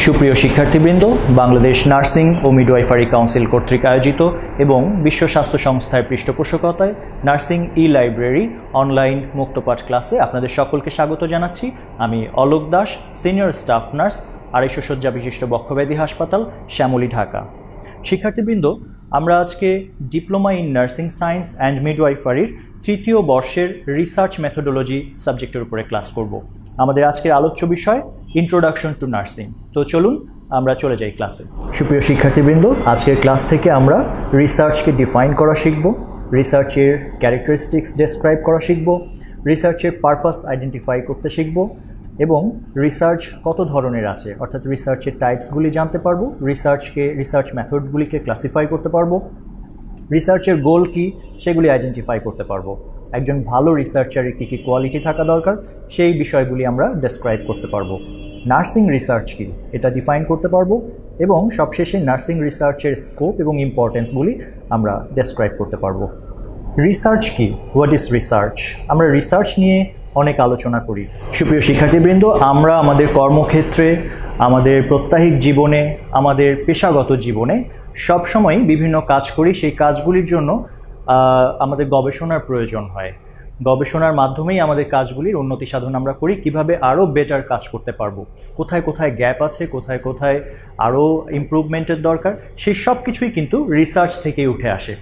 সুপ্রিয় শিক্ষার্থীবৃন্দ, বাংলাদেশ নার্সিং ও midwifery council কর্তৃক আয়োজিত এবং বিশ্ব স্বাস্থ্য সংস্থার পৃষ্ঠপোষকতায় নার্সিং লাইব্রেরি অনলাইন মুক্তপাঠ ক্লাসে আপনাদের সকলকে স্বাগত জানাচ্ছি। আমি Alok Das, senior staff nurse, 250 শয্যা বিশিষ্ট বক্ষব্যাধি হাসপাতাল, শ্যামলী, ঢাকা। শিক্ষার্থীবৃন্দ, আমরা আজকে diploma in nursing science and মিডওয়াইফারির তৃতীয় বর্ষের রিসার্চ মেথোডোলজি সাবজেক্টের উপরে ক্লাস করব। আমাদের আজকের আলোচ্য বিষয় ইন্ট্রোডাকশন টু নার্সিং। তো চলুন আমরা চলে যাই ক্লাসে। সুপ্রিয় শিক্ষার্থীবৃন্দ, আজকের ক্লাস থেকে আমরা রিসার্চকে ডিফাইন করা শিখব, রিসার্চের ক্যারেক্টারিস্টিক্স ডেসক্রাইব করা শিখব, রিসার্চের পারপাস আইডেন্টিফাই করতে শিখব এবং রিসার্চ কত ধরনের আছে অর্থাৎ রিসার্চের টাইপসগুলি জানতে পারবো, রিসার্চ মেথডগুলিকে ক্লাসিফাই করতে পারবো, রিসার্চের গোল কি সেগুলি আইডেন্টিফাই করতে পারবো, একজন ভালো রিসার্চারের কী কী কোয়ালিটি থাকা দরকার সেই বিষয়গুলি আমরা ডেসক্রাইব করতে পারবো। নার্সিং রিসার্চ কি এটা ডিফাইন করতে পারবো এবং সবশেষে নার্সিং রিসার্চের স্কোপ এবং ইম্পর্টেন্সগুলি আমরা ডেসক্রাইব করতে পারবো। রিসার্চ কি, হোয়াট ইজ রিসার্চ? আমরা রিসার্চ নিয়ে অনেক আলোচনা করি। সুপ্রিয় শিক্ষার্থীবৃন্দ, আমরা আমাদের কর্মক্ষেত্রে, আমাদের প্রত্যাহিক জীবনে, আমাদের পেশাগত জীবনে সবসময় বিভিন্ন কাজ করি। সেই কাজগুলির জন্য আমাদের গবেষণার প্রয়োজন হয়। গবেষণার মাধ্যমেই আমাদের কাজগুলির উন্নতি সাধন আমরা করি, কিভাবে আরও বেটার কাজ করতে পারবো, কোথায় কোথায় গ্যাপ আছে, কোথায় কোথায় আরও ইমপ্রুভমেন্টের দরকার, সেই সব কিছুই কিন্তু রিসার্চ থেকেই উঠে আসে।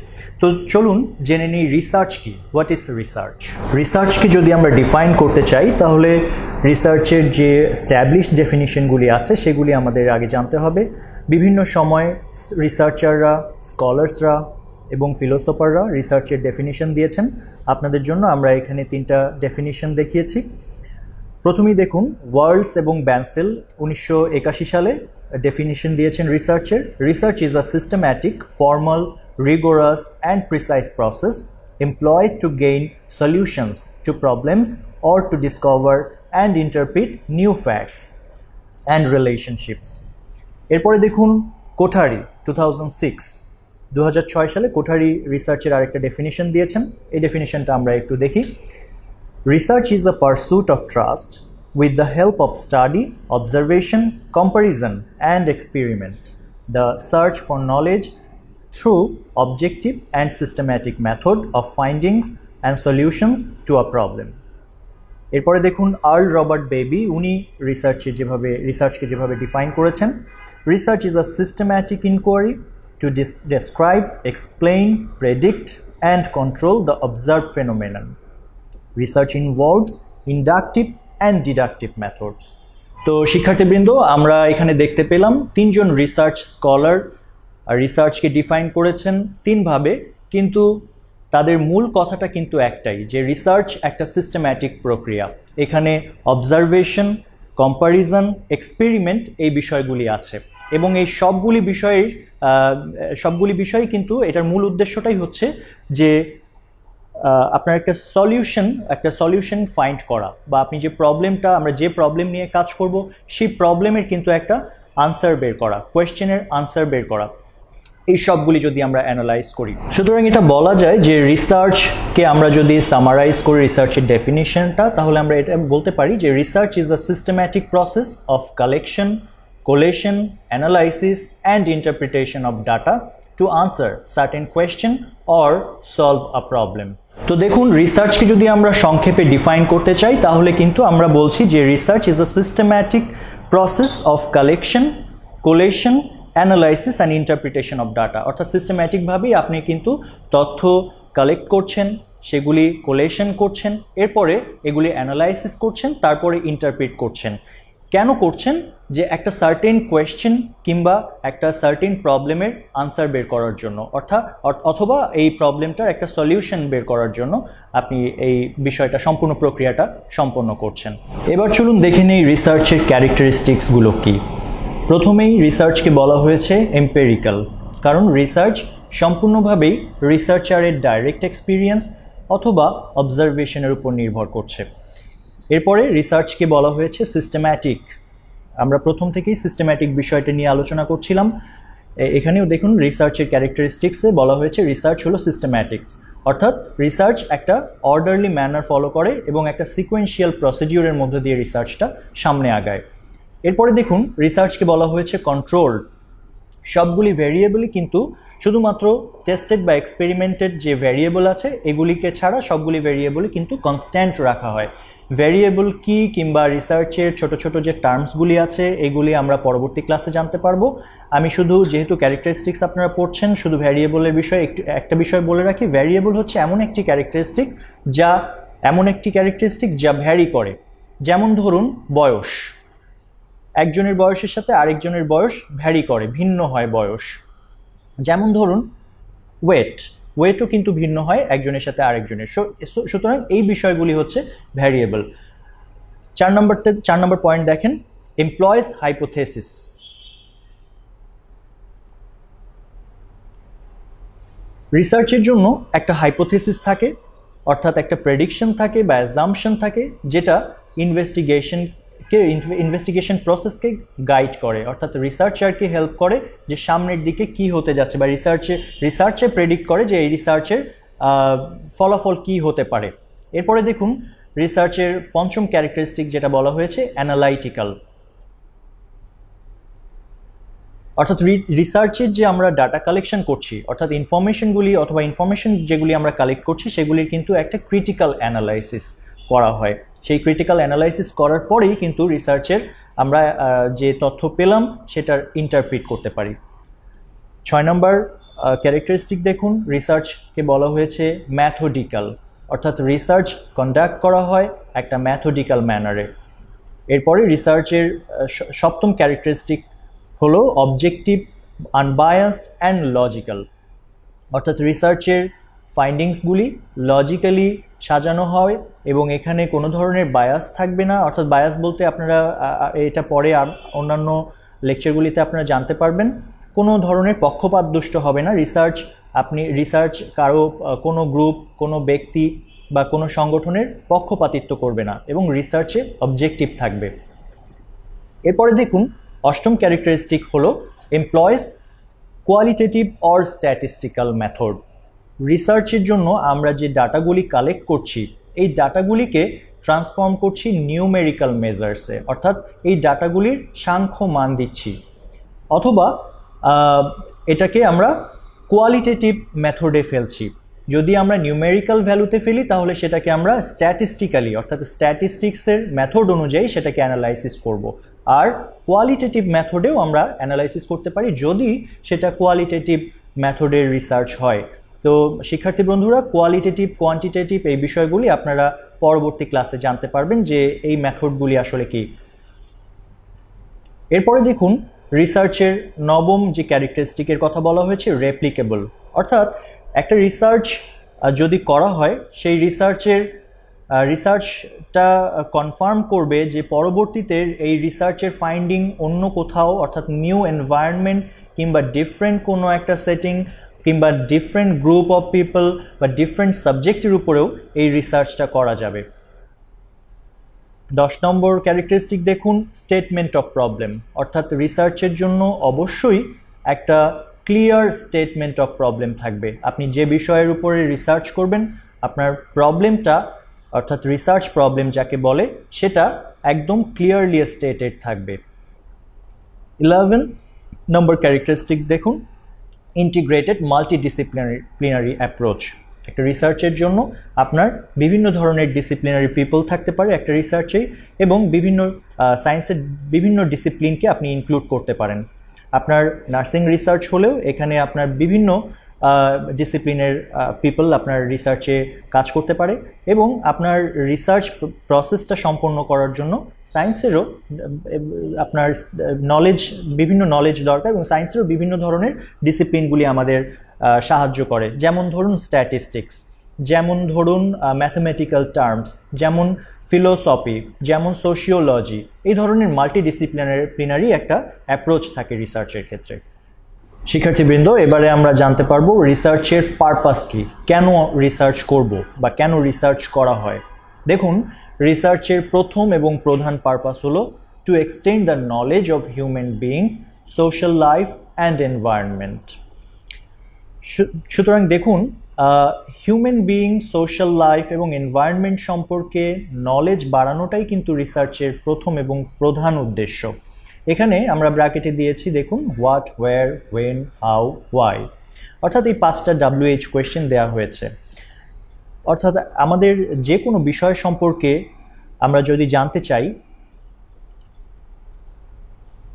তো চলুন জেনে নিই রিসার্চ কি, হোয়াট ইজ রিসার্চ। রিসার্চকে যদি আমরা ডিফাইন করতে চাই তাহলে রিসার্চের যে স্ট্যাবলিশড ডেফিনিশনগুলি আছে সেগুলি আমাদের আগে জানতে হবে। বিভিন্ন সময় রিসার্চাররা, স্কলার্সরা এবং ফিলোসফাররা রিসার্চের ডেফিনিশন দিয়েছেন। আপনাদের জন্য আমরা এখানে 3টা ডেফিনিশন দেখিয়েছি। প্রথমেই দেখুন, ওয়ার্ল্ডস এবং ব্যান্সেল 1981 সালে ডেফিনিশন দিয়েছেন রিসার্চের। Research is a systematic, formal, rigorous and precise process employed to gain solutions to problems or to discover and interpret new facts and relationships. এরপরে দেখুন কোঠারি 2006 সালে কোঠারি রিসার্চের আরেকটা ডেফিনিশন দিয়েছেন। এই ডেফিনিশনটা আমরা একটু দেখি। Research is a pursuit of trust with the help of study, observation, comparison and experiment. The search for knowledge through objective and systematic method of findings and solutions to a problem. এরপরে দেখুন Earl Robert baby, উনি রিসার্চকে যেভাবে define করেছেন। Research is a systematic inquiry to describe, explain, predict and control the observed phenomenon. Research involves inductive and deductive methods. তো শিক্ষার্থীবৃন্দ, আমরা এখানে দেখতে পেলাম 3জন রিসার্চ স্কলার রিসার্চকে ডিফাইন করেছেন 3ভাবে, কিন্তু তাদের মূল কথাটা কিন্তু একটাই, যে রিসার্চ একটা সিস্টেম্যাটিক প্রক্রিয়া। এখানে অবজারভেশন, কম্পারিজন, এক্সপেরিমেন্ট এই বিষয়গুলি আছে এবং এই সবগুলি বিষয় কিন্তু এটার মূল উদ্দেশ্যটাই হচ্ছে যে আপনার একটা সলিউশন ফাইন্ড করা, বা আপনি আমরা যে প্রবলেম নিয়ে কাজ করব সেই প্রবলেমের কিন্তু একটা আনসার বের করা, কোয়েশ্চেনের আনসার বের করা। এই সবগুলি যদি আমরা অ্যানালাইজ করি, সুতরাং এটা বলা যায় যে রিসার্চকে আমরা যদি সামারাইজ করি রিসার্চের ডেফিনিশনটা, তাহলে আমরা এটা বলতে পারি যে research is a systematic process of collection, collation, analysis and interpretation of data to answer certain question or solve a problem. তো দেখুন, রিসার্চকে যদি আমরা সংক্ষেপে ডিফাইন করতে চাই তাহলে কিন্তু আমরা বলছি যে research is a systematic process of collection, collision, analysis and interpretation of data. অর্থাৎ সিস্টেম্যাটিকভাবেই আপনি কিন্তু তথ্য কালেক্ট করছেন, সেগুলি কোলেশন করছেন, এরপরে এগুলি অ্যানালাইসিস করছেন, তারপরে ইন্টারপ্রিট করছেন। কেন করছেন? যে একটা সার্টেন কোয়েশ্চেন কিংবা একটা সার্টেন প্রবলেমের আনসার বের করার জন্য, অথবা এই প্রবলেমটার একটা সলিউশন বের করার জন্য আপনি এই বিষয়টা, সম্পূর্ণ প্রক্রিয়াটা সম্পন্ন করছেন। এবার চলুন দেখে নেই রিসার্চের ক্যারেক্টারিস্টিক্সগুলো কী। প্রথমেই রিসার্চকে বলা হয়েছে এম্পেরিক্যাল, কারণ রিসার্চ সম্পূর্ণভাবেই রিসার্চারের ডাইরেক্ট এক্সপিরিয়েন্স অথবা অবজারভেশনের উপর নির্ভর করছে। এরপরে রিসার্চকে বলা হয়েছে সিস্টেম্যাটিক। আমরা প্রথম থেকেই সিস্টেম্যাটিক বিষয়টা নিয়ে আলোচনা করছিলাম। এখানেও দেখুন রিসার্চের ক্যারেক্টারিস্টিক্সে বলা হয়েছে রিসার্চ হলো সিস্টেম্যাটিক্স, অর্থাৎ রিসার্চ একটা অর্ডারলি ম্যানার ফলো করে এবং একটা সিকোয়েন্সিয়াল প্রসিডিউরের মধ্যে দিয়ে রিসার্চটা সামনে আগায়। এরপরে দেখুন রিসার্চকে বলা হয়েছে কন্ট্রোলড। সবগুলি ভ্যারিয়েবলই কিন্তু শুধুমাত্র টেস্টেড বা এক্সপেরিমেন্টেড যে ভ্যারিয়েবল আছে এগুলিকে ছাড়া সবগুলি ভ্যারিয়েবলই কিন্তু কনস্ট্যান্ট রাখা হয়। ভ্যারিয়েবল কি কিংবা রিসার্চের ছোট ছোট যে টার্মসগুলি আছে এগুলি আমরা পরবর্তী ক্লাসে জানতে পারবো। আমি শুধু যেহেতু ক্যারেক্টারিস্টিক্স আপনারা পড়ছেন শুধু ভ্যারিয়েবলের বিষয়ে একটা বিষয় বলে রাখি, ভ্যারিয়েবল হচ্ছে এমন একটি ক্যারেক্টারিস্টিক যা ভ্যারি করে। যেমন ধরুন বয়স, একজনের বয়সের সাথে আরেকজনের বয়স ভ্যারি করে, ভিন্ন হয় বয়স। যেমন ধরুন ওয়েটও কিন্তু ভিন্ন হয় একজনের সাথে আরেকজনের। সুতরাং এই বিষয়গুলি হচ্ছে ভ্যারিয়েবল। 4 নম্বর পয়েন্ট দেখেন, এমপ্লয়েজ হাইপোথেসিস। রিসার্চের জন্য একটা হাইপোথেসিস থাকে, অর্থাৎ একটা প্রেডিকশন থাকে বা অ্যাজাম্পশন থাকে, যেটা ইনভেস্টিগেশন প্রসেসকে গাইড করে, অর্থাৎ রিসার্চারকে হেল্প করে যে সামনের দিকে কি হতে যাচ্ছে, বা রিসার্চে প্রেডিক্ট করে যে এই রিসার্চের ফলাফল কি হতে পারে। এরপরে দেখুন রিসার্চের পঞ্চম ক্যারেক্টারিস্টিক যেটা বলা হয়েছে অ্যানালাইটিক্যাল। অর্থাৎ রিসার্চের যে আমরা ডাটা কালেকশন করছি, অর্থাৎ ইনফরমেশনগুলি অথবা ইনফরমেশন যেগুলি আমরা কালেক্ট করছি সেগুলির কিন্তু একটা ক্রিটিক্যাল অ্যানালাইসিস করা হয়। সেই ক্রিটিক্যাল অ্যানালাইসিস করার পরেই কিন্তু রিসার্চের আমরা যে তথ্য পেলাম সেটার ইন্টারপ্রিট করতে পারি। 6 নম্বর ক্যারেক্টারিস্টিক দেখুন, রিসার্চকে বলা হয়েছে ম্যাথোডিক্যাল, অর্থাৎ রিসার্চ কন্ডাক্ট করা হয় একটা ম্যাথোডিক্যাল ম্যানারে। এরপরে রিসার্চের সপ্তম ক্যারেক্টারিস্টিক হলো অবজেক্টিভ, আনবায়াসড অ্যান্ড লজিক্যাল, অর্থাৎ রিসার্চের ফাইন্ডিংসগুলি লজিক্যালি সাজানো হয় এবং এখানে কোনো ধরনের বায়াস থাকবে না। অর্থাৎ বায়াস বলতে আপনারা এটা পরে অন্যান্য লেকচারগুলিতে আপনারা জানতে পারবেন। কোনো ধরনের পক্ষপাত দুষ্ট হবে না। রিসার্চ কারো কোনো গ্রুপ, কোনো ব্যক্তি বা কোনো সংগঠনের পক্ষপাতিত্ব করবে না এবং রিসার্চে অবজেক্টিভ থাকবে। এরপরে দেখুন অষ্টম ক্যারেক্টারিস্টিক হলো employees qualitative or statistical method. রিসার্চের জন্য আমরা যে ডাটাগুলি কালেক্ট করছি এই ডাটাগুলিকে ট্রান্সফর্ম করছি নিউমেরিক্যাল মেজার্সে, অর্থাৎ এই ডাটাগুলির সাংখ্য মান দিচ্ছি, অথবা এটাকে আমরা কোয়ালিটেটিভ মেথডে ফেলছি। যদি আমরা নিউমেরিক্যাল ভ্যালুতে ফেলি তাহলে সেটাকে আমরা স্ট্যাটিস্টিক্যালি অর্থাৎ স্ট্যাটিস্টিক্সের মেথড অনুযায়ী সেটাকে অ্যানালাইসিস করব। আর কোয়ালিটেটিভ মেথডেও আমরা অ্যানালাইসিস করতে পারি যদি সেটা কোয়ালিটেটিভ মেথডের রিসার্চ হয়। তো শিক্ষার্থী বন্ধুরা, কোয়ালিটেটিভ, কোয়ান্টিটেটিভ এই বিষয়গুলি আপনারা পরবর্তী ক্লাসে জানতে পারবেন যে এই মেথডগুলি আসলে কি। এরপরে দেখুন রিসার্চের নবম যে ক্যারেক্টারিস্টিকের কথা বলা হয়েছে রেপ্লিকেবল, অর্থাৎ একটা রিসার্চ যদি করা হয় সেই রিসার্চটা কনফার্ম করবে যে পরবর্তীতে এই রিসার্চের ফাইন্ডিং অন্য কোথাও, অর্থাৎ নিউ এনভায়রনমেন্ট কিংবা ডিফারেন্ট কোনো একটা সেটিং কিংবা ডিফারেন্ট গ্রুপ অফ পিপল বা ডিফারেন্ট সাবজেক্টের উপরেও এই রিসার্চটা করা যাবে। 10 নম্বর ক্যারেক্টারিস্টিক দেখুন স্টেটমেন্ট অফ প্রবলেম, অর্থাৎ রিসার্চের জন্য অবশ্যই একটা ক্লিয়ার স্টেটমেন্ট অফ প্রবলেম থাকবে। আপনি যে বিষয়ের উপরে রিসার্চ করবেন আপনার প্রবলেমটা, অর্থাৎ রিসার্চ প্রবলেম যাকে বলে, সেটা একদম ক্লিয়ারলি স্টেটেড থাকবে। 11 নম্বর ক্যারেক্টারিস্টিক দেখুন ইন্টিগ্রেটেড মাল্টিডিসিপ্লিনারি অ্যাপ্রোচ। একটা রিসার্চের জন্য আপনার বিভিন্ন ধরনের ডিসিপ্লিনারি পিপল থাকতে পারে একটা রিসার্চেই, এবং বিভিন্ন সায়েন্সের বিভিন্ন ডিসিপ্লিনকে আপনি ইনক্লুড করতে পারেন। আপনার নার্সিং রিসার্চ হলেও এখানে আপনার বিভিন্ন ডিসিপ্লিনের পিপল আপনার রিসার্চে কাজ করতে পারে, এবং আপনার রিসার্চ প্রসেসটা সম্পন্ন করার জন্য সায়েন্সেরও আপনার বিভিন্ন নলেজ দরকার, এবং সায়েন্সেরও বিভিন্ন ধরনের ডিসিপ্লিনগুলি আমাদের সাহায্য করে। যেমন ধরুন স্ট্যাটিস্টিক্স, যেমন ধরুন ম্যাথমেটিক্যাল টার্মস, যেমন ফিলোসফি, যেমন সোশিওলজি, এই ধরনের মাল্টিডিসিপ্লিনারি একটা অ্যাপ্রোচ থাকে রিসার্চের ক্ষেত্রে। শিক্ষার্থীবৃন্দ, এবারে আমরা জানতে পারবো রিসার্চের পারপাস কি, কেন রিসার্চ করব বা কেন রিসার্চ করা হয়। দেখুন রিসার্চের প্রথম এবং প্রধান পারপাস হলো to extend the knowledge of human beings, social life and environment. সুতরাং দেখুন হিউম্যান বিইং, সোশ্যাল লাইফ এবং এনভায়রনমেন্ট সম্পর্কে নলেজ বাড়ানোটাই কিন্তু রিসার্চের প্রথম এবং প্রধান উদ্দেশ্য। এখানে আমরা ব্র্যাকেটে দিয়েছি দেখুন what, where, when, how, why, অর্থাৎ এই 5টা WH কোয়েশ্চেন দেওয়া হয়েছে। অর্থাৎ আমাদের যে কোনো বিষয় সম্পর্কে আমরা যদি জানতে চাই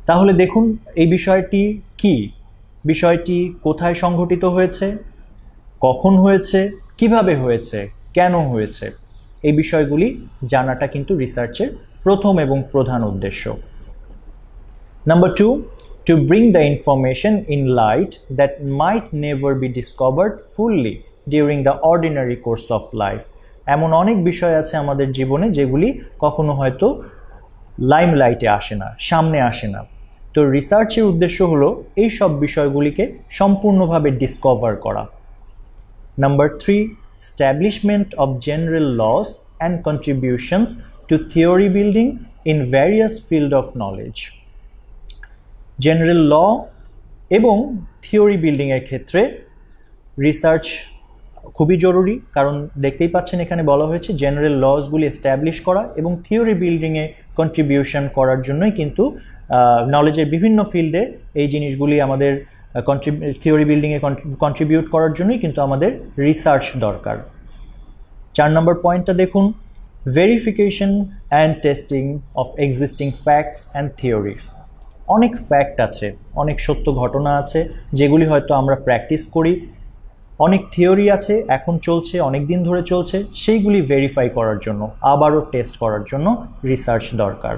তাহলে দেখুন এই বিষয়টি কি, বিষয়টি কোথায় সংঘটিত হয়েছে, কখন হয়েছে, কিভাবে হয়েছে, কেন হয়েছে, এই বিষয়গুলি জানাটা কিন্তু রিসার্চের প্রথম এবং প্রধান উদ্দেশ্য। Number 2, to bring the information in light that might never be discovered fully during the ordinary course of life. এমন অনেক বিষয় আছে আমাদের জীবনে যেগুলি কখনো হয়তো লাইমলাইটে আসে না, সামনে আসে না। তো রিসার্চের উদ্দেশ্য হলো এই সব বিষয়গুলিকে সম্পূর্ণভাবে ডিসকভার করা। Number 3, establishment of general laws and contributions to theory building in various fields of knowledge. General law এবং থিওরি বিল্ডিংয়ের ক্ষেত্রে রিসার্চ খুবই জরুরি, কারণ দেখতেই পাচ্ছেন এখানে বলা হয়েছে জেনারেল লসগুলি এস্টাবলিশ করা এবং থিওরি বিল্ডিংয়ে কন্ট্রিবিউশন করার জন্যই কিন্তু নলেজের বিভিন্ন ফিল্ডে এই জিনিসগুলি আমাদের থিওরি বিল্ডিংয়ে কন্ট্রিবিউট করার জন্যই কিন্তু আমাদের রিসার্চ দরকার। 4 নম্বর পয়েন্টটা দেখুন, verification and testing of existing facts and theories. অনেক ফ্যাক্ট আছে, অনেক সত্য ঘটনা আছে যেগুলি হয়তো আমরা প্র্যাকটিস করি, অনেক থিওরি আছে এখন চলছে, অনেক দিন ধরে চলছে, সেইগুলি ভেরিফাই করার জন্য, আবারও টেস্ট করার জন্য রিসার্চ দরকার।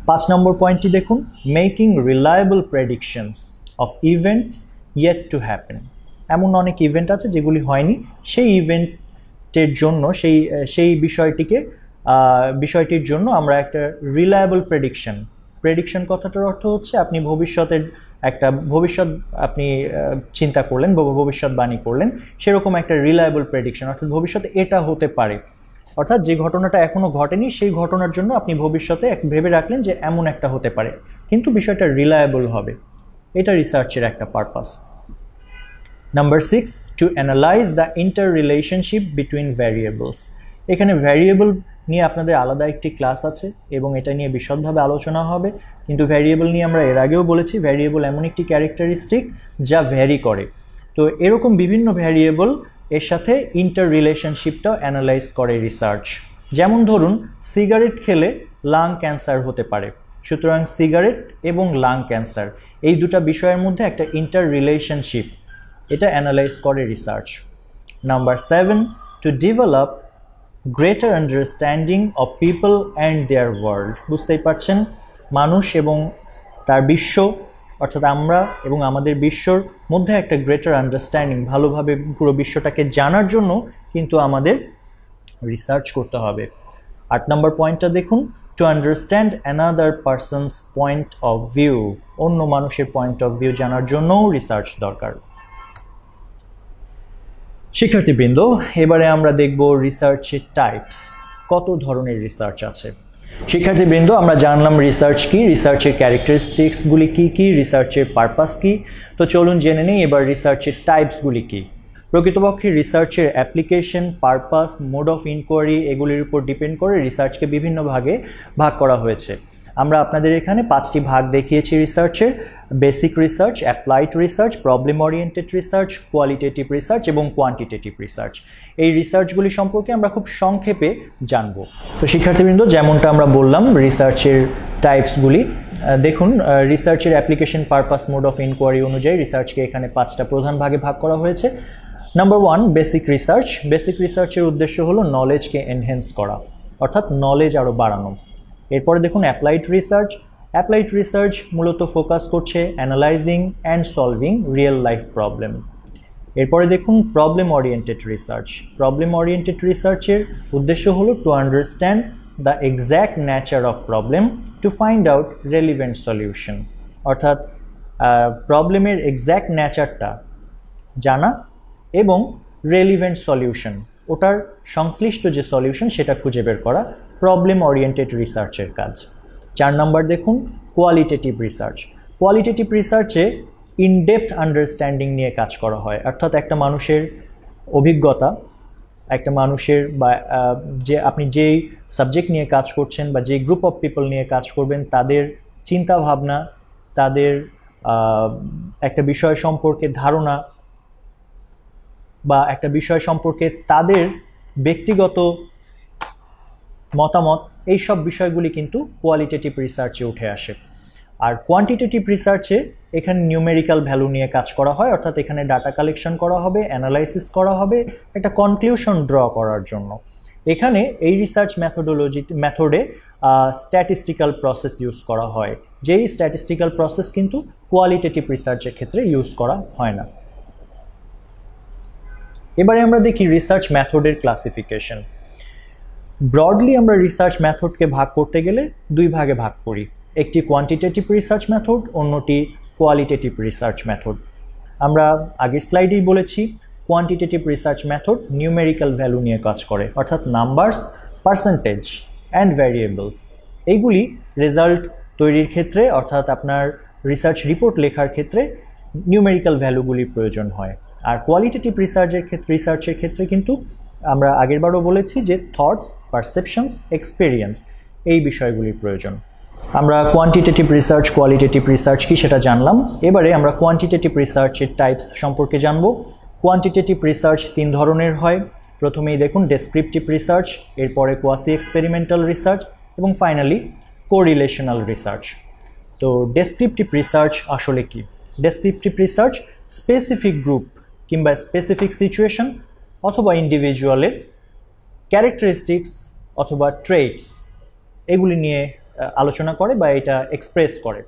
5 নম্বর পয়েন্টটি দেখুন, making reliable predictions of events yet to happen. এমন অনেক ইভেন্ট আছে যেগুলি হয়নি, সেই ইভেন্টের জন্য সেই বিষয়টির জন্য আমরা একটা রিলায়েবল প্রেডিকশন কথাটার অর্থ হচ্ছে আপনি ভবিষ্যৎ আপনি চিন্তা করলেন, ভবিষ্যৎবাণী করলেন, সেরকম একটা রিলায়েবল প্রেডিকশন, অর্থাৎ ভবিষ্যতে এটা হতে পারে, অর্থাৎ যে ঘটনাটা এখনো ঘটেনি সেই ঘটনার জন্য আপনি ভবিষ্যতে ভেবে রাখলেন যে এমন একটা হতে পারে, কিন্তু বিষয়টা রিলায়েবল হবে। এটা রিসার্চের একটা purpose. Number 6, to analyze the interrelationship between variables. এখানে ভ্যারিয়েবল নিয়ে আপনাদের আলাদা একটি ক্লাস আছে এবং এটা নিয়ে বিশদভাবে আলোচনা হবে, কিন্তু ভ্যারিয়েবল নিয়ে আমরা এর আগেও বলেছি ভ্যারিয়েবল এমন একটি ক্যারেক্টারিস্টিক যা ভ্যারি করে। তো এরকম বিভিন্ন ভ্যারিয়েবল এর সাথে ইন্টার রিলেশনশিপটাও অ্যানালাইজ করে রিসার্চ। যেমন ধরুন সিগারেট খেলে লাং ক্যান্সার হতে পারে, সুতরাং সিগারেট এবং লাং ক্যান্সার এই দুটা বিষয়ের মধ্যে একটা ইন্টার রিলেশনশিপ, এটা অ্যানালাইজ করে research. Number 7, to develop greater understanding of people and their world. বুঝতেই পারছেন মানুষ এবং তার বিশ্ব, অর্থাৎ আমরা এবং আমাদের বিশ্বর মধ্যে একটা গ্রেটার আন্ডারস্ট্যান্ডিং, ভালোভাবে পুরো বিশ্বটাকে জানার জন্য কিন্তু আমাদের রিসার্চ করতে হবে। 8 নম্বর পয়েন্টটা দেখুন, to understand another persons point of view. অন্য মানুষের পয়েন্ট অফ ভিউ জানার জন্যও রিসার্চ দরকার। শিক্ষার্থীবৃন্দ, এবারে আমরা দেখব রিসার্চের টাইপস, কত ধরনের রিসার্চ আছে। শিক্ষার্থীবৃন্দ, আমরা জানলাম রিসার্চ কি, রিসার্চের ক্যারেক্টারিস্টিক্সগুলি কি কি, রিসার্চের পারপাস কি। তো চলুন জেনে নিই এবার রিসার্চের টাইপসগুলি কি। প্রকৃতপক্ষে রিসার্চের application, purpose, mode of inquiry এগুলির উপর ডিপেন্ড করে রিসার্চকে বিভিন্ন ভাগে ভাগ করা হয়েছে। আমরা আপনাদের এখানে 5টি ভাগ দেখিয়েছি রিসার্চের: basic research, applied research, problem oriented research, qualitative research এবং কোয়ান্টিটেটিভ রিসার্চ। এই রিসার্চগুলি সম্পর্কে আমরা খুব সংক্ষেপে জানব। তো শিক্ষার্থীবৃন্দ, যেমনটা আমরা বললাম রিসার্চের টাইপসগুলি দেখুন, রিসার্চের application, purpose, mode of inquiry অনুযায়ী রিসার্চকে এখানে 5টা প্রধান ভাগে ভাগ করা হয়েছে। Number 1, basic research. বেসিক রিসার্চের উদ্দেশ্য হলো নলেজকে এনহ্যান্স করা, অর্থাৎ নলেজ আরও বাড়ানো। এরপরে দেখুন অ্যাপ্লাইড রিসার্চ। অ্যাপ্লাইড রিসার্চ মূলত ফোকাস করছে analysing and solving real life problem. এরপরে দেখুন problem oriented research. Problem oriented রিসার্চের উদ্দেশ্য হলো to understand the exact nature of problem to find out relevant solution, অর্থাৎ প্রবলেমের এক্স্যাক্ট নেচারটা জানা এবং রেলিভেন্ট সলিউশন, ওটার সংশ্লিষ্ট যে সলিউশন সেটা খুঁজে বের করা প্রবলেম ওরিয়েন্টেড রিসার্চের কাজ। 4 নম্বর দেখুন কোয়ালিটেটিভ রিসার্চ। কোয়ালিটেটিভ রিসার্চে ইনডেপথ আন্ডারস্ট্যান্ডিং নিয়ে কাজ করা হয়, অর্থাৎ একটা মানুষের অভিজ্ঞতা, একটা মানুষের বা যে আপনি যেই সাবজেক্ট নিয়ে কাজ করছেন বা যেই গ্রুপ অফ পিপল নিয়ে কাজ করবেন তাদের চিন্তা ভাবনা, তাদের একটা বিষয় সম্পর্কে ধারণা বা একটা বিষয় সম্পর্কে তাদের ব্যক্তিগত মতামত, এই সব বিষয়গুলি কিন্তু কোয়ালিটেটিভ রিসার্চে উঠে আসে। আর কোয়ান্টিটেটিভ রিসার্চে এখানে নিউমেরিক্যাল ভ্যালু নিয়ে কাজ করা হয়, অর্থাৎ এখানে ডাটা কালেকশন করা হবে, অ্যানালাইসিস করা হবে একটা কনক্লুশন ড্র করার জন্য। এখানে এই রিসার্চ মেথডে স্ট্যাটিস্টিক্যাল প্রসেস ইউজ করা হয়, যেই স্ট্যাটিস্টিক্যাল প্রসেস কিন্তু কোয়ালিটেটিভ রিসার্চের ক্ষেত্রে ইউজ করা হয় না। এবারে আমরা দেখি রিসার্চ মেথডের ক্লাসিফিকেশন। ব্রডলি আমরা রিসার্চ মেথডকে ভাগ করতে গেলে দুই ভাগে ভাগ করি, একটি কোয়ান্টিটেটিভ রিসার্চ মেথড, অন্যটি কোয়ালিটেটিভ রিসার্চ মেথড। আমরা আগের স্লাইডেই বলেছি quantitative research method numerical value নিয়ে কাজ করে, অর্থাৎ নাম্বারস, পার্সেন্টেজ অ্যান্ড ভ্যারিয়েবলস, এইগুলি রেজাল্ট তৈরির ক্ষেত্রে অর্থাৎ আপনার রিসার্চ রিপোর্ট লেখার ক্ষেত্রে নিউমেরিক্যাল ভ্যালুগুলির প্রয়োজন হয়। আর কোয়ালিটেটিভ রিসার্চের ক্ষেত্রে কিন্তু আমরা আগেরবারও বলেছি যে থটস, পারসেপশনস, এক্সপেরিয়েন্স, এই বিষয়গুলির প্রয়োজন। আমরা কোয়ান্টিটেটিভ রিসার্চ, কোয়ালিটেটিভ রিসার্চ কি সেটা জানলাম। এবারে আমরা কোয়ান্টিটেটিভ রিসার্চের টাইপস সম্পর্কে জানব। কোয়ান্টিটেটিভ রিসার্চ তিন ধরনের হয়। প্রথমেই দেখুন ডেসক্রিপটিভ রিসার্চ, এরপরে কোয়াসি এক্সপেরিমেন্টাল রিসার্চ এবং ফাইনালি কোরিলেশনাল রিসার্চ। তো ডেসক্রিপটিভ রিসার্চ আসলে কি? ডেসক্রিপটিভ রিসার্চ স্পেসিফিক গ্রুপ কিংবা স্পেসিফিক সিচুয়েশন অথবা ইন্ডিভিজুয়ালের ক্যারেক্টারিস্টিক্স অথবা ট্রেটস এগুলি নিয়ে আলোচনা করে বা এটা এক্সপ্রেস করে।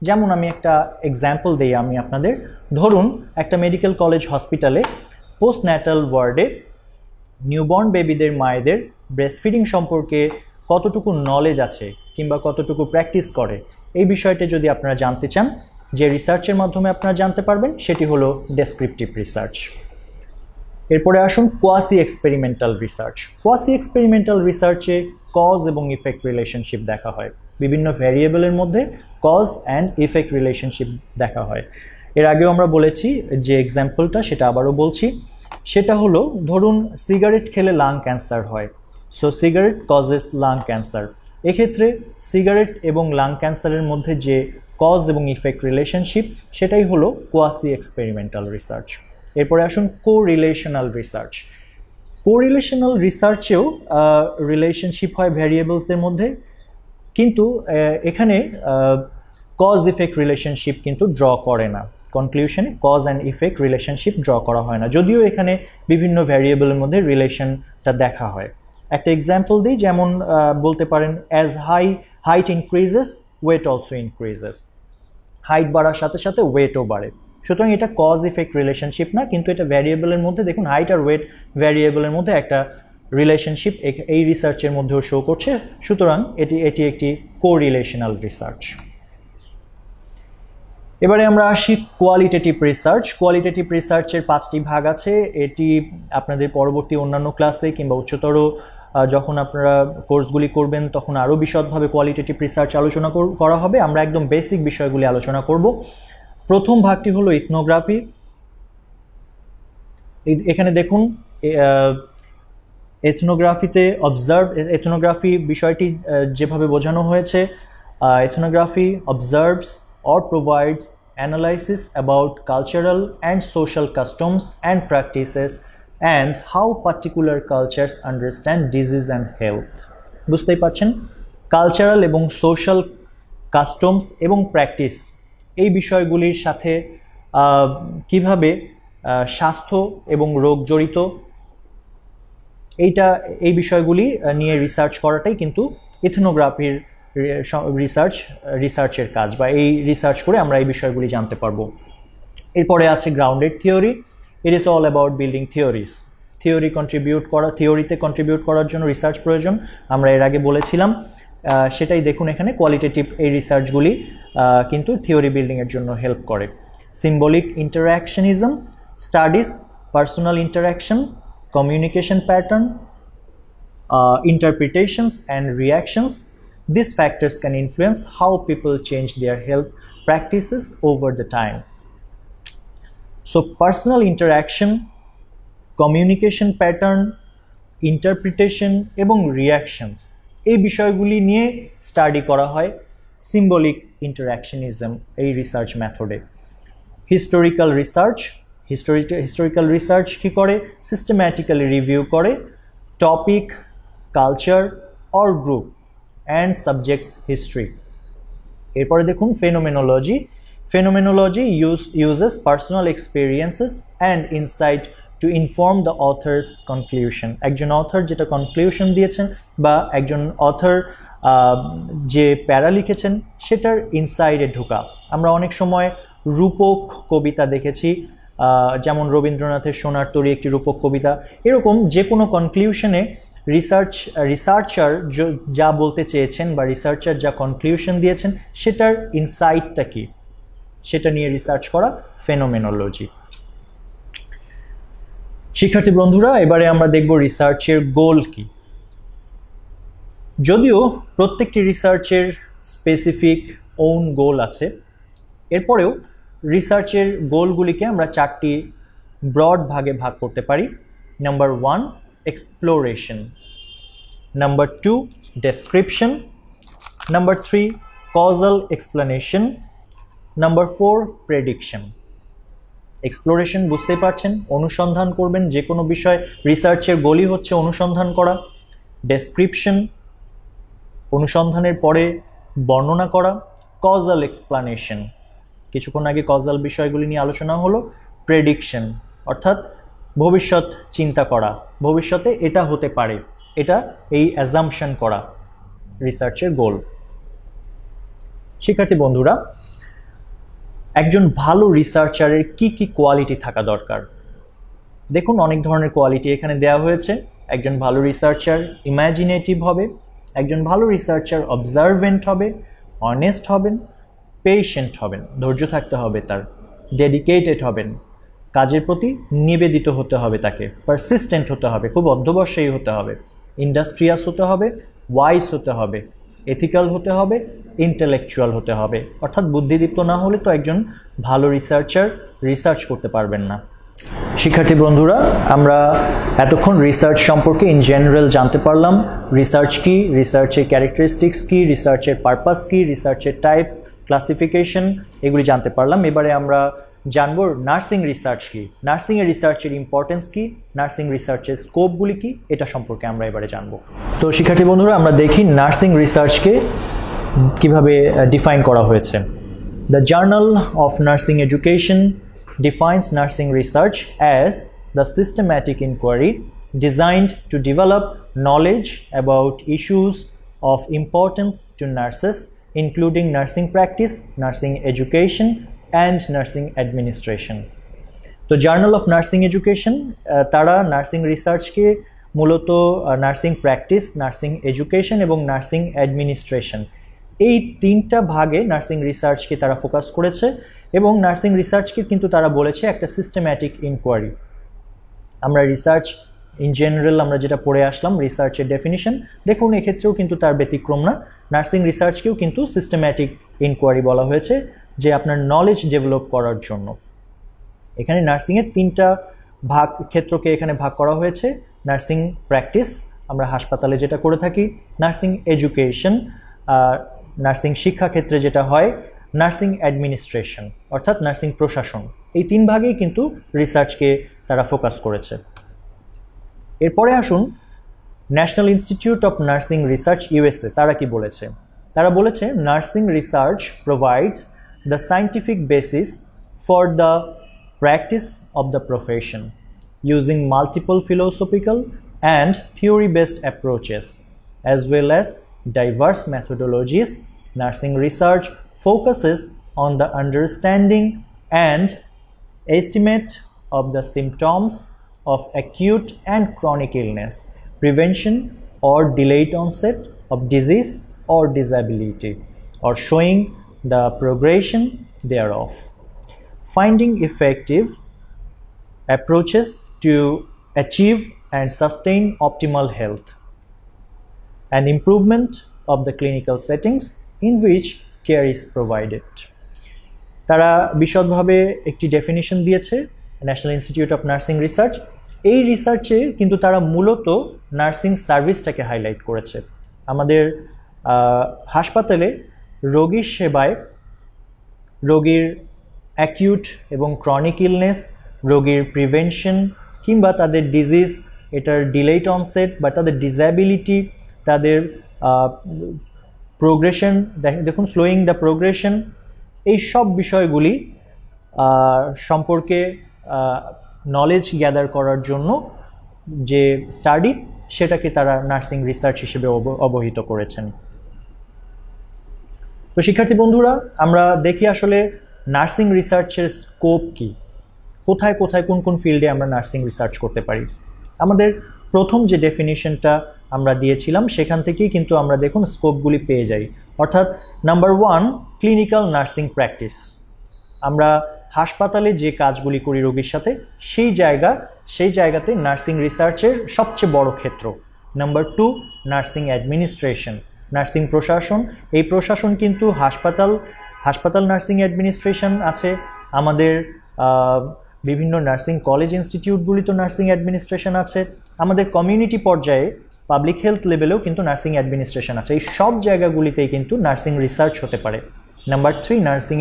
যেমন আমি একটা এক্সাম্পল দিই আমি আপনাদের। ধরুন একটা মেডিকেল কলেজ হসপিটালে পোস্টন্যাটাল ওয়ার্ডে নিউবর্ন বেবিদের মায়েদের ব্রেস্টফিডিং সম্পর্কে কতটুকু নলেজ আছে কিংবা কতটুকু প্র্যাকটিস করে, এই বিষয়টা যদি আপনারা জানতে চান, যে রিসার্চের মাধ্যমে আপনারা জানতে পারবেন সেটি হলো ডেসক্রিপটিভ রিসার্চ। এরপরে আসুন quasi experimental research. Quasi experimental রিসার্চে কজ এবং ইফেক্ট রিলেশনশিপ দেখা হয়, বিভিন্ন ভ্যারিয়েবলের মধ্যে কজ অ্যান্ড ইফেক্ট রিলেশনশিপ দেখা হয়। এর আগেও আমরা বলেছি যে এক্সাম্পলটা, সেটা আবারও বলছি, সেটা হলো ধরুন সিগারেট খেলে লাং ক্যান্সার হয়, so cigarette causes lung cancer. এক্ষেত্রে সিগারেট এবং লাং ক্যান্সারের মধ্যে যে কজ এবং ইফেক্ট রিলেশনশিপ, সেটাই হলো কোয়াসি এক্সপেরিমেন্টাল রিসার্চ। এরপরে আসুন কোরিলেশনাল রিসার্চ। কোরিলেশনাল রিসার্চেও রিলেশনশিপ হয় ভ্যারিয়েবলসদের মধ্যে, কিন্তু এখানে কজ ইফেক্ট রিলেশনশিপ কিন্তু ড্র করে না, কনক্লুশনে cause and effect relationship draw করা হয় না, যদিও এখানে বিভিন্ন ভ্যারিয়েবলের মধ্যে রিলেশনটা দেখা হয়। একটা এক্সাম্পল দিই, যেমন বলতে পারেন as height increases weight also increases, height বাড়ার সাথে সাথে ওয়েটও বাড়ে। সুতরাং এটা কজ ইফেক্ট রিলেশনশিপ না, কিন্তু এটা ভ্যারিয়েবলের মধ্যে দেখুন হাইট আর ওয়েট ভ্যারিয়েবলের মধ্যে একটা রিলেশনশিপ এই রিসার্চের মধ্যেও শো করছে। সুতরাং এটি একটি কোরিলেশনাল রিসার্চ। এবারে আমরা আসি কোয়ালিটেটিভ রিসার্চ। কোয়ালিটেটিভ রিসার্চের 5টি ভাগ আছে। এটি আপনাদের পরবর্তী অন্যান্য ক্লাসে কিংবা উচ্চতর যখন আপনারা কোর্সগুলি করবেন তখন আরও বিশদভাবে কোয়ালিটেটিভ রিসার্চ আলোচনা করা হবে। আমরা একদম বেসিক বিষয়গুলি আলোচনা করব। প্রথম ভাগটি হলো ইথনোগ্রাফি। এখানে দেখুন এথনোগ্রাফি বিষয়টি যেভাবে বোঝানো হয়েছে, ethnography observes or provides analysis about cultural and social customs and practices and how particular cultures understand disease and health. বুঝতেই পারছেন, কালচারাল এবং সোশ্যাল কাস্টমস এবং প্র্যাকটিস এই বিষয়গুলির সাথে কিভাবে স্বাস্থ্য এবং রোগ জড়িত, এই বিষয়গুলি নিয়ে রিসার্চ করাটাই কিন্তু ইথনোগ্রাফির রিসার্চের কাজ, বা এই রিসার্চ করে আমরা এই বিষয়গুলি জানতে পারবো। এরপরে আছে grounded theory. It is all about building theories. থিওরিতে কন্ট্রিবিউট করার জন্য রিসার্চ প্রয়োজন, আমরা এর আগে বলেছিলাম। সেটাই দেখুন এখানে কোয়ালিটেটিভ এই রিসার্চগুলি কিন্তু থিওরি বিল্ডিংয়ের জন্য হেল্প করে। Symbolic interactionism studies personal interaction, communication pattern, interpretations and reactions. These factors can influence how people change their health practices over the time. So personal interaction, communication pattern, interpretation এবং reactions এই বিষয়গুলি নিয়ে study করা হয় symbolic ইন্টারঅ্যাকশনিজম এই research মেথডে। Historical research কি করে? সিস্টেম্যাটিক্যালি রিভিউ করে topic, culture or group and subjects history. এরপরে দেখুন phenomenology uses personal experiences and insight to inform the author's conclusion। একজন অথর যেটা কনক্লুশন দিয়েছেন বা একজন অথর যে প্যারা লিখেছেন সেটার ইনসাইডে ঢোকা। আমরা অনেক সময় রূপক কবিতা দেখেছি, যেমন রবীন্দ্রনাথের সোনার তরী একটি রূপক কবিতা। এরকম যে কোনো কনক্লুশনে রিসার্চার যা বলতে চেয়েছেন বা রিসার্চার যা কনক্লুশন দিয়েছেন সেটার ইনসাইটটা কি, সেটা নিয়ে রিসার্চ করা ফেনোমেনোলজি। শিক্ষার্থী বন্ধুরা, এবারে আমরা দেখব রিসার্চের গোল কি। যদিও প্রত্যেকটি রিসার্চের স্পেসিফিক ওন গোল আছে, এরপরেও রিসার্চের গোলগুলিকে আমরা 4টি ব্রড ভাগে ভাগ করতে পারি। Number 1 exploration, number 2 description, number 3 causal explanation, number 4 prediction. Exploration বুঝতেই পারছেন, অনুসন্ধান করবেন যে কোনো বিষয়, রিসার্চের গোলই হচ্ছে অনুসন্ধান করা। ডেসক্রিপশন, অনুসন্ধানের পরে বর্ণনা করা। কজাল এক্সপ্লেনেশন, কিছুক্ষণ আগে কজাল বিষয়গুলি নিয়ে আলোচনা হলো। প্রেডিকশন অর্থাৎ ভবিষ্যৎ চিন্তা করা, ভবিষ্যতে এটা হতে পারে, এটা এই অ্যাজাম্পশন করা রিসার্চের গোল। শিক্ষার্থী বন্ধুরা, একজন ভালো রিসার্চারের কি কি কোয়ালিটি থাকা দরকার? দেখুন অনেক ধরনের কোয়ালিটি এখানে দেওয়া হয়েছে। একজন ভালো রিসার্চার ইমাজিনেটিভ হবে, একজন ভালো রিসার্চার অবজারভেন্ট হবে, অনেস্ট হবেন, পেশেন্ট হবেন, ধৈর্য থাকতে হবে তার, ডেডিকেটেড হবেন, কাজের প্রতি নিবেদিত হতে হবে তাকে, পারসিস্টেন্ট হতে হবে, খুব অধ্যবসায়ী হতে হবে, ইন্ডাস্ট্রিয়াস হতে হবে, ওয়াইজ হতে হবে, এথিক্যাল হতে হবে, ইন্টেলেকচুয়াল হতে হবে। অর্থাৎ বুদ্ধিদীপ্ত না হলে তো একজন ভালো রিসার্চার রিসার্চ করতে পারবেন না। শিক্ষার্থী বন্ধুরা, আমরা এতক্ষণ রিসার্চ সম্পর্কে ইন জেনারেল জানতে পারলাম। রিসার্চ কি, রিসার্চের ক্যারেক্টারিস্টিক্স কি, রিসার্চের পারপাস কি, রিসার্চের টাইপ, ক্লাসিফিকেশন, এগুলি জানতে পারলাম। এবারে আমরা জানবো নার্সিং রিসার্চ কি, নার্সিংয়ের রিসার্চের ইম্পর্টেন্স কি, নার্সিং রিসার্চের স্কোপগুলি কি, এটা সম্পর্কে আমরা এবারে জানবো। তো শিক্ষার্থী বন্ধুরা, আমরা দেখি নার্সিং রিসার্চকে কিভাবে ডিফাইন করা হয়েছে। The journal of nursing education defines nursing research as the systematic inquiry designed to develop knowledge about issues of importance to nurses, including nursing practice, nursing education, and nursing administration. তো journal of nursing education তারা nursing রিসার্চকে মূলত nursing practice, nursing education এবং nursing administration এই 3টা ভাগে nursing রিসার্চকে তারা focus করেছে। এবং নার্সিং রিসার্চকে কিন্তু তারা বলেছে একটা সিস্টেম্যাটিক ইনকোয়ারি। আমরা রিসার্চ ইন জেনারেল আমরা যেটা পড়ে আসলাম রিসার্চের ডেফিনিশন, দেখুন এক্ষেত্রেও কিন্তু তার ব্যতিক্রম না। নার্সিং রিসার্চকেও কিন্তু সিস্টেম্যাটিক ইনকোয়ারি বলা হয়েছে, যে আপনার নলেজ ডেভেলপ করার জন্য। এখানে নার্সিংয়ের 3টা ক্ষেত্রকে এখানে ভাগ করা হয়েছে। নার্সিং প্র্যাকটিস, আমরা হাসপাতালে যেটা করে থাকি, নার্সিং এডুকেশন, নার্সিং শিক্ষা ক্ষেত্রে যেটা হয়, নার্সিং অ্যাডমিনিস্ট্রেশন অর্থাৎ নার্সিং প্রশাসন। এই 3 ভাগেই কিন্তু রিসার্চকে তারা ফোকাস করেছে। এরপরে আসুন national institute of nursing research USA তারা কি বলেছে। তারা বলেছে nursing research provides the scientific basis for the practice of the profession using multiple philosophical and theory based approaches as well as diverse methodologies. Nursing research focuses on the understanding and estimate of the symptoms of acute and chronic illness, prevention or delayed onset of disease or disability, or showing the progression thereof. Finding effective approaches to achieve and sustain optimal health, and improvement of the clinical settings in which care is provided. তারা বিশদভাবে একটি definition দিয়েছে national institute of nursing research. এই রিসার্চে কিন্তু তারা মূলত nursing সার্ভিসটাকে highlight করেছে। আমাদের হাসপাতালে রোগীর সেবায় রোগীর অ্যাকিউট এবং ক্রনিক ইলনেস, রোগীর প্রিভেনশন কিংবা তাদের ডিজিজ এটার ডিলেট অনসেট বা তাদের ডিসএবিলিটি, তাদের প্রোগ্রেশন, দেখুন স্লোয়িং দ্য প্রোগ্রেশন, এই সব বিষয়গুলি সম্পর্কে নলেজ গ্যাদার করার জন্য যে স্টাডি সেটাকে তারা নার্সিং রিসার্চ হিসেবে অবহিত করেছেন। তো শিক্ষার্থী বন্ধুরা, আমরা দেখি আসলে নার্সিং রিসার্চের স্কোপ কি, কোথায় কোথায় কোন কোন ফিল্ডে আমরা নার্সিং রিসার্চ করতে পারি। আমাদের প্রথম যে ডেফিনিশনটা আমরা দিয়েছিলাম সেখান থেকেই কিন্তু আমরা দেখুন স্কোপগুলি পেয়ে যাই। অর্থাৎ নাম্বার 1, ক্লিনিক্যাল নার্সিং প্র্যাকটিস। আমরা হাসপাতালে যে কাজগুলি করি রোগীর সাথে সেই জায়গাতে নার্সিং রিসার্চের সবচেয়ে বড় ক্ষেত্র। নাম্বার 2, নার্সিং অ্যাডমিনিস্ট্রেশন, নার্সিং প্রশাসন। এই প্রশাসন কিন্তু হাসপাতাল নার্সিং অ্যাডমিনিস্ট্রেশন আছে, আমাদের বিভিন্ন নার্সিং কলেজ ইনস্টিটিউটগুলিতে নার্সিং অ্যাডমিনিস্ট্রেশন আছে, আমাদের কমিউনিটি পর্যায়ে পাবলিক হেলথ লেভেলেও কিন্তু নার্সিং অ্যাডমিনিস্ট্রেশন আছে। এই সব জায়গাগুলিতেই কিন্তু নার্সিং রিসার্চ হতে পারে। নাম্বার 3, নার্সিং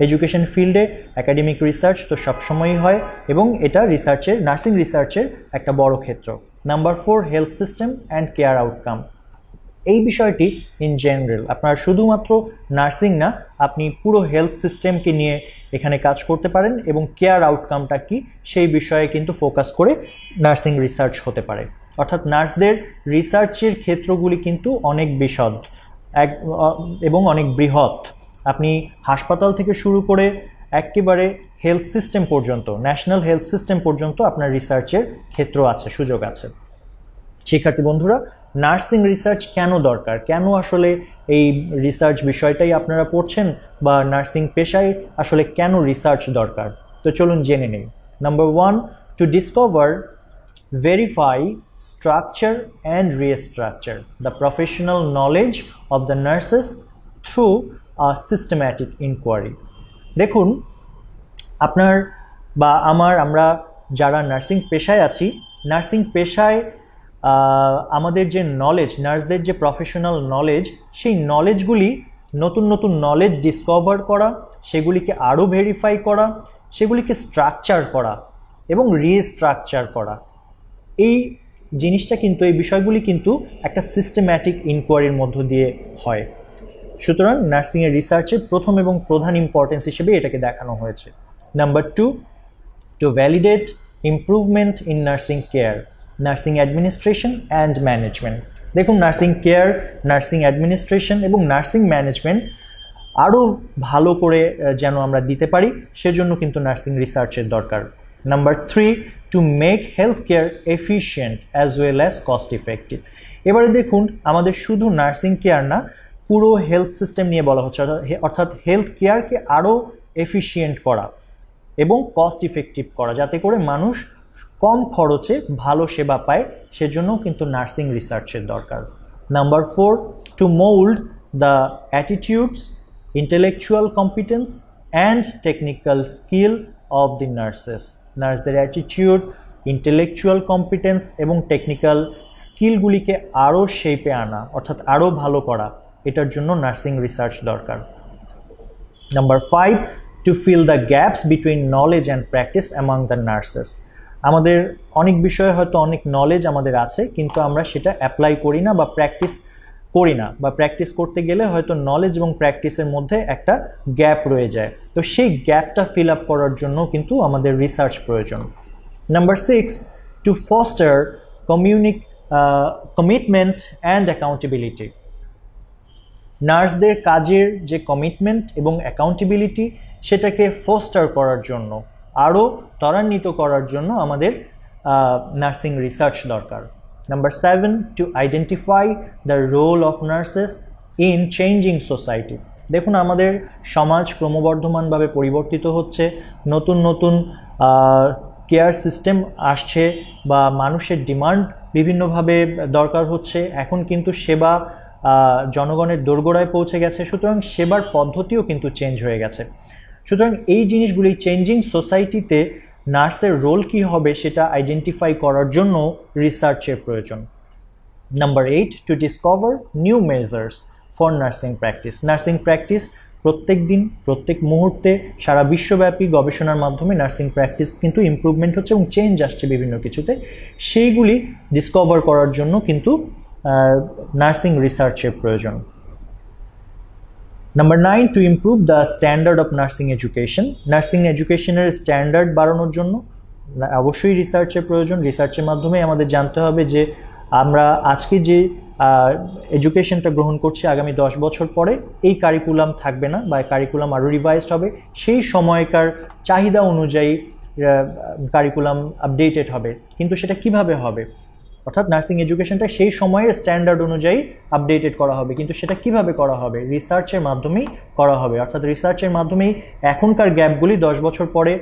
এডুকেশন ফিল্ডে একাডেমিক রিসার্চ তো সবসময়ই হয় এবং এটা নার্সিং রিসার্চের একটা বড় ক্ষেত্র। Number 4, health system and care outcome. এই বিষয়টি ইন জেনারেল, আপনার শুধুমাত্র নার্সিং না, আপনি পুরো হেলথ সিস্টেমকে নিয়ে এখানে কাজ করতে পারেন এবং কেয়ার আউটকামটা কি সেই বিষয়ে কিন্তু ফোকাস করে নার্সিং রিসার্চ হতে পারে। অর্থাৎ নার্সদের রিসার্চের ক্ষেত্রগুলি কিন্তু অনেক বিশদ এবং অনেক বৃহৎ। আপনি হাসপাতাল থেকে শুরু করে একেবারে হেলথ সিস্টেম পর্যন্ত, ন্যাশনাল হেলথ সিস্টেম পর্যন্ত আপনার রিসার্চের ক্ষেত্র আছে, সুযোগ আছে। শিক্ষার্থী বন্ধুরা, নার্সিং রিসার্চ কেন দরকার, কেন আসলে এই রিসার্চ বিষয়টাই আপনারা পড়ছেন বা নার্সিং পেশায় আসলে কেন রিসার্চ দরকার, তো চলুন জেনে নিই। Number 1, to discover, verify, structure and restructure the professional knowledge of the nurses through a systematic inquiry. দেখুন, আপনার বা আমরা যারা নার্সিং পেশায় আছি, নার্সিং পেশায় আমাদের যে নলেজ, নার্সদের যে প্রফেশনাল নলেজ, সেই নলেজগুলি নতুন নতুন নলেজ ডিসকভার করা, সেগুলিকে আরও ভেরিফাই করা, সেগুলিকে স্ট্রাকচার করা এবং রিস্ট্রাকচার করা, এই জিনিসটা কিন্তু, এই বিষয়গুলি কিন্তু একটা সিস্টেম্যাটিক ইনকোয়ারির মধ্য দিয়ে হয়। সুতরাং নার্সিংয়ের রিসার্চের প্রথম এবং প্রধান ইম্পর্টেন্স হিসেবে এটাকে দেখানো হয়েছে। Number 2, two validate improvement in nursing care, nursing administration and management. দেখুন, নার্সিং কেয়ার, নার্সিং অ্যাডমিনিস্ট্রেশন এবং নার্সিং ম্যানেজমেন্ট আরও ভালো করে যেন আমরা দিতে পারি, সেজন্য কিন্তু নার্সিং রিসার্চের দরকার। Number 3, to make health care efficient as well as cost effective. এবারে দেখুন, আমাদের শুধু নার্সিং কেয়ার না, পুরো হেলথ সিস্টেম নিয়ে বলা হচ্ছে, অর্থাৎ হেলথ কেয়ারকে আরও এফিশিয়েন্ট করা এবং কস্ট ইফেক্টিভ করা, যাতে করে মানুষ কম খরচে ভালো সেবা পায়, সেজন্য কিন্তু নার্সিং রিসার্চের দরকার। Number 4, to mould the attitudes, intellectual competence and technical skill of the nurses. নার্সদের অ্যাটিটিউড, ইন্টেলেকচুয়াল কম্পিটেন্স এবং টেকনিক্যাল স্কিলগুলিকে আরও শেপে আনা, অর্থাৎ আরও ভালো করা, এটার জন্য নার্সিং রিসার্চ দরকার। Number 5, to fill the gaps between knowledge and practice among the nurses. আমাদের অনেক বিষয়ে হয়তো অনেক নলেজ আমাদের আছে, কিন্তু আমরা সেটা অ্যাপ্লাই করি না বা প্র্যাকটিস করতে গেলে হয়তো নলেজ এবং প্র্যাকটিসের মধ্যে একটা গ্যাপ রয়ে যায়। তো সেই গ্যাপটা ফিল আপ করার জন্য কিন্তু আমাদের রিসার্চ প্রয়োজন। Number 6, to foster commitment and accountability. নার্সদের কাজের যে কমিটমেন্ট এবং অ্যাকাউন্টেবিলিটি, সেটাকে ফস্টার করার জন্য, আরও ত্বরান্বিত করার জন্য আমাদের নার্সিং রিসার্চ দরকার। Number 7, to identify the role of nurses in changing society. দেখুন, আমাদের সমাজ ক্রমবর্ধমানভাবে পরিবর্তিত হচ্ছে, নতুন নতুন কেয়ার সিস্টেম আসছে বা মানুষের ডিমান্ড বিভিন্নভাবে দরকার হচ্ছে। এখন কিন্তু সেবা জনগণের দোরগোড়ায় পৌঁছে গেছে, সুতরাং সেবার পদ্ধতিও কিন্তু চেঞ্জ হয়ে গেছে। সুতরাং এই জিনিসগুলি, চেঞ্জিং সোসাইটিতে নার্সের রোল কী হবে সেটা আইডেন্টিফাই করার জন্য রিসার্চের প্রয়োজন। Number 8, to discover new measures for nursing practice. Nursing practice প্রত্যেক দিন প্রত্যেক মুহূর্তে সারা বিশ্বব্যাপী গবেষণার মাধ্যমে নার্সিং প্র্যাকটিস কিন্তু ইমপ্রুভমেন্ট হচ্ছে এবং চেঞ্জ আসছে বিভিন্ন কিছুতে। সেইগুলি ডিসকভার করার জন্য কিন্তু নার্সিং রিসার্চের প্রয়োজন। Number 9, to improve the standard of nursing education. Nursing এডুকেশনের স্ট্যান্ডার্ড বাড়ানোর জন্য অবশ্যই রিসার্চের প্রয়োজন। রিসার্চের মাধ্যমে আমাদের জানতে হবে যে আমরা আজকে যে এডুকেশনটা গ্রহণ করছি আগামী 10 বছর পরে এই কারিকুলাম থাকবে না বা কারিকুলাম আরও রিভাইজড হবে, সেই সময়কার চাহিদা অনুযায়ী কারিকুলাম আপডেটেড হবে। কিন্তু সেটা কিভাবে হবে? অর্থাৎ নার্সিং এডুকেশনটা সেই সময়ের স্ট্যান্ডার্ড অনুযায়ী আপডেটেড করা হবে, কিন্তু সেটা কিভাবে করা হবে? রিসার্চের মাধ্যমেই করা হবে। অর্থাৎ রিসার্চের মাধ্যমেই এখনকার গ্যাপগুলি 10 বছর পরে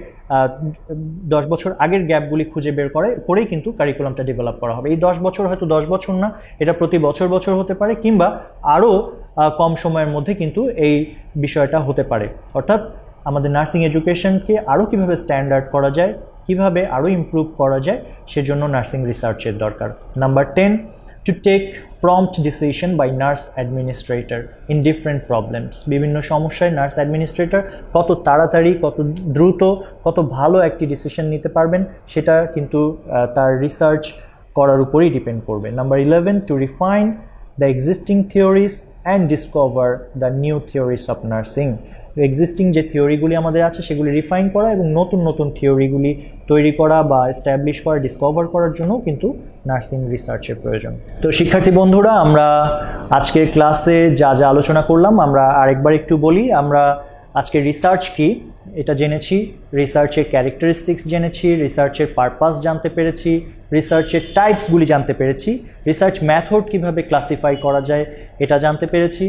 10 বছর আগের গ্যাপগুলি খুঁজে বের করেই কিন্তু কারিকুলামটা ডেভেলপ করা হবে। এই 10 বছর হয়তো 10 বছর না, এটা প্রতি বছর বছর হতে পারে, কিংবা আরও কম সময়ের মধ্যে কিন্তু এই বিষয়টা হতে পারে। অর্থাৎ আমাদের নার্সিং এডুকেশনকে আরও কীভাবে স্ট্যান্ডার্ড করা যায়, কিভাবে আরও ইমপ্রুভ করা যায়, সেজন্য নার্সিং রিসার্চের দরকার। Number 10, to take prompt decision by nurse administrator in different problems. বিভিন্ন সমস্যায় নার্স অ্যাডমিনিস্ট্রেটর কত তাড়াতাড়ি, কত দ্রুত, কত ভালো একটি ডিসিশন নিতে পারবেন সেটা কিন্তু তার রিসার্চ করার উপরেই ডিপেন্ড করবে। Number 11, to refine the existing theories and discover the new theories of nursing. Existing যে থিওরিগুলি আমাদের আছে সেগুলি রিফাইন করা এবং নতুন নতুন থিওরিগুলি তৈরি করা বা এস্টাবলিশ করা, ডিসকভার করার জন্য কিন্তু নার্সিং রিসার্চের প্রয়োজন। তো শিক্ষার্থী বন্ধুরা, আমরা আজকের ক্লাসে যা যা আলোচনা করলাম আমরা আরেকবার একটু বলি। আমরা আজকে রিসার্চ কি এটা জেনেছি, রিসার্চের ক্যারেক্টারিস্টিক্স জেনেছি, রিসার্চের পারপাস জানতে পেরেছি, রিসার্চের টাইপসগুলি জানতে পেরেছি, রিসার্চ মেথড কিভাবে ক্লাসিফাই করা যায় এটা জানতে পেরেছি,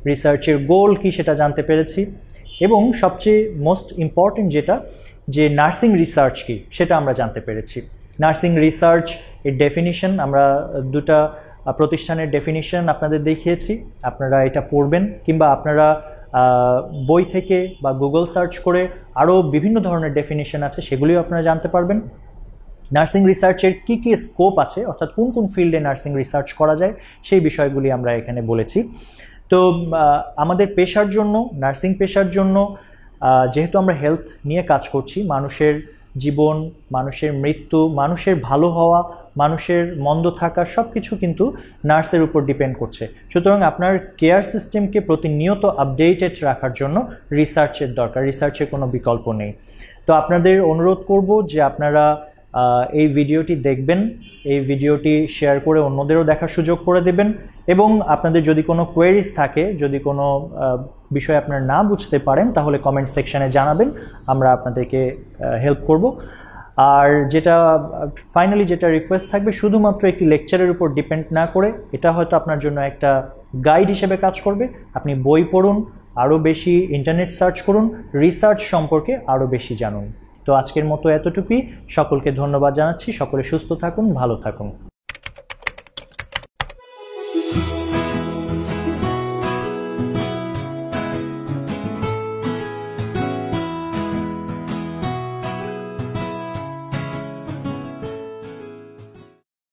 রিসার্চের গোল কি সেটা জানতে পেরেছি, এবং সবচেয়ে মোস্ট ইম্পর্টেন্ট যেটা, যে নার্সিং রিসার্চ কি সেটা আমরা জানতে পেরেছি। নার্সিং রিসার্চ এর ডেফিনিশন আমরা দুটা প্রতিষ্ঠানের ডেফিনিশন আপনাদের দেখিয়েছি, আপনারা এটা পড়বেন, কিংবা আপনারা বই থেকে বা গুগল সার্চ করে আরও বিভিন্ন ধরনের ডেফিনিশন আছে সেগুলিও আপনারা জানতে পারবেন। নার্সিং রিসার্চের কী কী স্কোপ আছে, অর্থাৎ কোন কোন ফিল্ডে নার্সিং রিসার্চ করা যায় সেই বিষয়গুলি আমরা এখানে বলেছি। তো আমাদের পেশার জন্য, নার্সিং পেশার জন্য, যেহেতু আমরা হেলথ নিয়ে কাজ করছি, মানুষের জীবন, মানুষের মৃত্যু, মানুষের ভালো হওয়া, মানুষের মন্দ থাকা সব কিছু কিন্তু নার্সের উপর ডিপেন্ড করছে। সুতরাং আপনার কেয়ার সিস্টেমকে প্রতিনিয়ত আপডেটেড রাখার জন্য রিসার্চের দরকার, রিসার্চের কোনো বিকল্প নেই। তো আপনাদের অনুরোধ করব যে আপনারা এই ভিডিওটি দেখবেন, এই ভিডিওটি শেয়ার করে অন্যদেরও দেখার সুযোগ করে দেবেন, এবং আপনাদের যদি কোনো কোয়েরিজ থাকে, যদি কোনো বিষয় আপনারা না বুঝতে পারেন তাহলে কমেন্ট সেকশানে জানাবেন, আমরা আপনাদেরকে হেল্প করব। আর যেটা ফাইনালি যেটা রিকোয়েস্ট থাকবে, শুধুমাত্র একটি লেকচারের উপর ডিপেন্ড না করে, এটা হয়তো আপনার জন্য একটা গাইড হিসেবে কাজ করবে। আপনি বই পড়ুন, আরও বেশি ইন্টারনেট সার্চ করুন, রিসার্চ সম্পর্কে আরও বেশি জানুন। তো আজকের মতো এতটুকুই, সকলকে ধন্যবাদ জানাচ্ছি। সকলে সুস্থ থাকুন, ভালো থাকুন।